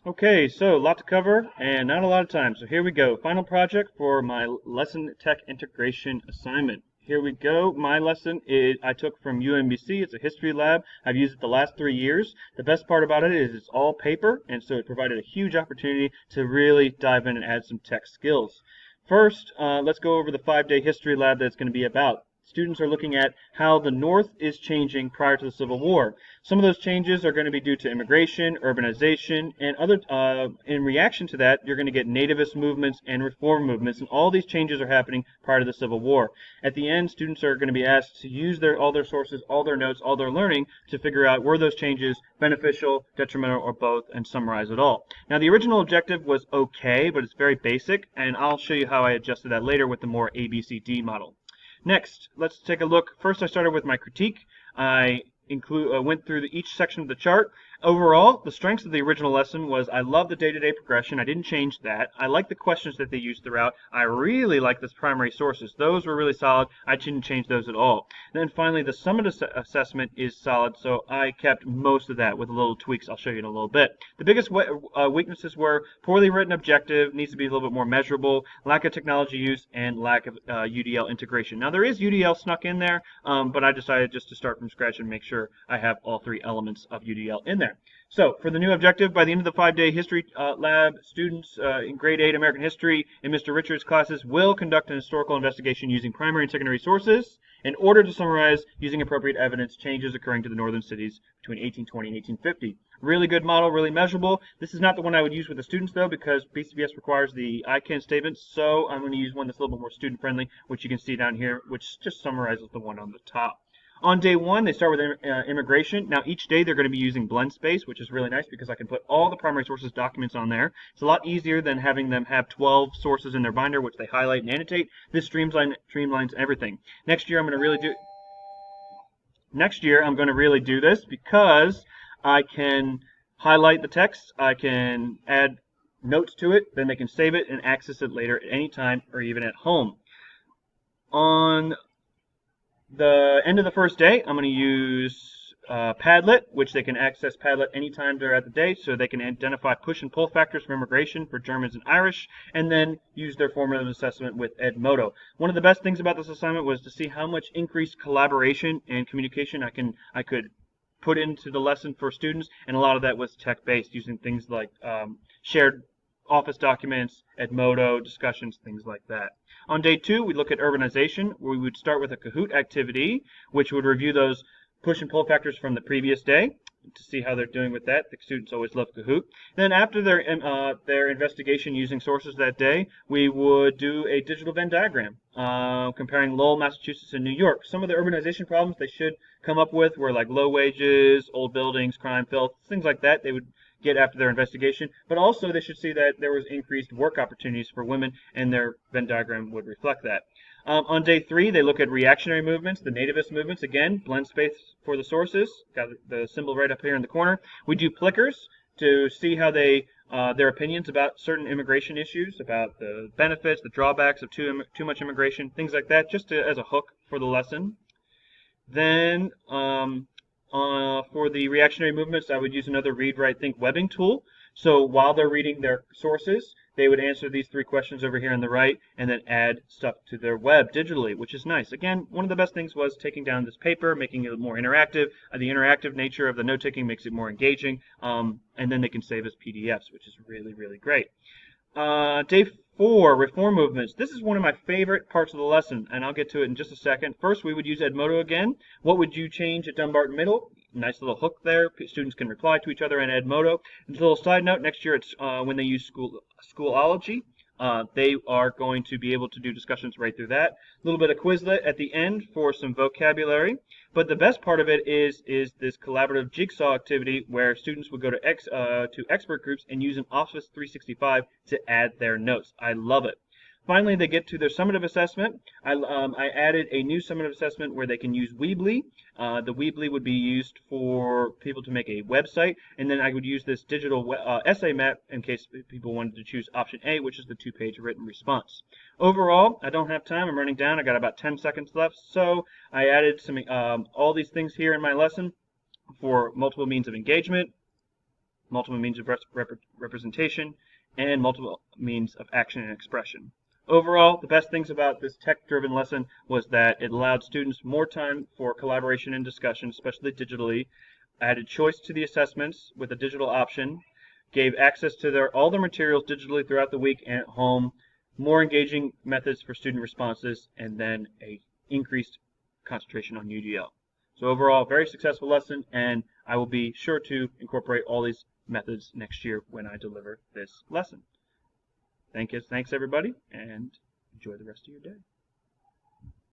Okay, so a lot to cover and not a lot of time. So here we go. Final project for my lesson tech integration assignment. Here we go. My lesson is I took from UMBC. It's a history lab. I've used it the last 3 years. The best part about it is it's all paper, and so it provided a huge opportunity to really dive in and add some tech skills. First, let's go over the 5-day history lab that it's going to be about. Students are looking at how the North is changing prior to the Civil War. Some of those changes are going to be due to immigration, urbanization, and other. In reaction to that, you're going to get nativist movements and reform movements, and all these changes are happening prior to the Civil War. At the end, students are going to be asked to use all their sources, all their notes, all their learning to figure out were those changes beneficial, detrimental, or both, and summarize it all. Now, the original objective was okay, but it's very basic, and I'll show you how I adjusted that later with the more ABCD model. Next, let's take a look. First, I started with my critique. I went through each section of the chart. Overall, the strengths of the original lesson was I love the day-to-day progression. I didn't change that. I like the questions that they used throughout. I really like the primary sources. Those were really solid. I didn't change those at all. And then finally, the summative assessment is solid, so I kept most of that with little tweaks I'll show you in a little bit. The biggest weaknesses were poorly written objective, needs to be a little bit more measurable, lack of technology use, and lack of UDL integration. Now, there is UDL snuck in there, but I decided just to start from scratch and make sure I have all three elements of UDL in there. So, for the new objective, by the end of the 5-day history lab, students in grade 8 American history in Mr. Richards' classes will conduct an historical investigation using primary and secondary sources in order to summarize, using appropriate evidence, changes occurring to the northern cities between 1820 and 1850. Really good model, really measurable. This is not the one I would use with the students, though, because BCBS requires the I can statements, so I'm going to use one that's a little bit more student-friendly, which you can see down here, which just summarizes the one on the top. On day one, they start with immigration. Now, each day they're going to be using blend space, which is really nice because I can put all the primary sources documents on there. It's a lot easier than having them have 12 sources in their binder, which they highlight and annotate. This streamlines everything. Next year, I'm going to really do this because I can highlight the text, I can add notes to it, then they can save it and access it later at any time or even at home. On the end of the first day, I'm going to use Padlet, which they can access Padlet anytime throughout the day, so they can identify push and pull factors for immigration for Germans and Irish, and then use their formative assessment with Edmodo. One of the best things about this assignment was to see how much increased collaboration and communication I could put into the lesson for students, and a lot of that was tech-based, using things like shared office documents, Edmodo, discussions, things like that. On day two, we look at urbanization, where we would start with a Kahoot activity, which would review those push and pull factors from the previous day to see how they're doing with that. The students always love Kahoot. Then after their investigation using sources that day, we would do a digital Venn diagram comparing Lowell, Massachusetts, and New York. Some of the urbanization problems they should come up with were like low wages, old buildings, crime, filth, things like that. They would get after their investigation, but also they should see that there was increased work opportunities for women, and their Venn diagram would reflect that. On day three, they look at reactionary movements, the nativist movements. Again, blend space for the sources. Got the symbol right up here in the corner. We do plickers to see how their opinions about certain immigration issues, about the benefits, the drawbacks of too much immigration, things like that, just as a hook for the lesson. Then for the reactionary movements, I would use another read, write, think webbing tool. So while they're reading their sources, they would answer these three questions over here on the right and then add stuff to their web digitally, which is nice. Again, one of the best things was taking down this paper, making it more interactive. The interactive nature of the note-taking makes it more engaging, and then they can save as PDFs, which is really, really great. Day 4, reform movements. This is one of my favorite parts of the lesson, and I'll get to it in just a second. First, we would use Edmodo again. What would you change at Dumbarton Middle? Nice little hook there. Students can reply to each other in Edmodo. And a little side note, next year it's when they use Schoolology. They are going to be able to do discussions right through that. A little bit of Quizlet at the end for some vocabulary. But the best part of it is this collaborative jigsaw activity where students would go to expert groups and use an Office 365 to add their notes. I love it. Finally, they get to their summative assessment. I added a new summative assessment where they can use Weebly. The Weebly would be used for people to make a website, and then I would use this digital essay map in case people wanted to choose option A, which is the 2-page written response. Overall, I don't have time. I'm running down. I got about 10 seconds left, so I added some all these things here in my lesson for multiple means of engagement. multiple means of representation, and multiple means of action and expression. Overall, the best things about this tech-driven lesson was that it allowed students more time for collaboration and discussion, especially digitally, added choice to the assessments with a digital option, gave access to all their materials digitally throughout the week and at home, more engaging methods for student responses, and then a increased concentration on UDL. So overall, very successful lesson, and I will be sure to incorporate all these methods next year when I deliver this lesson. Thanks everybody, and enjoy the rest of your day.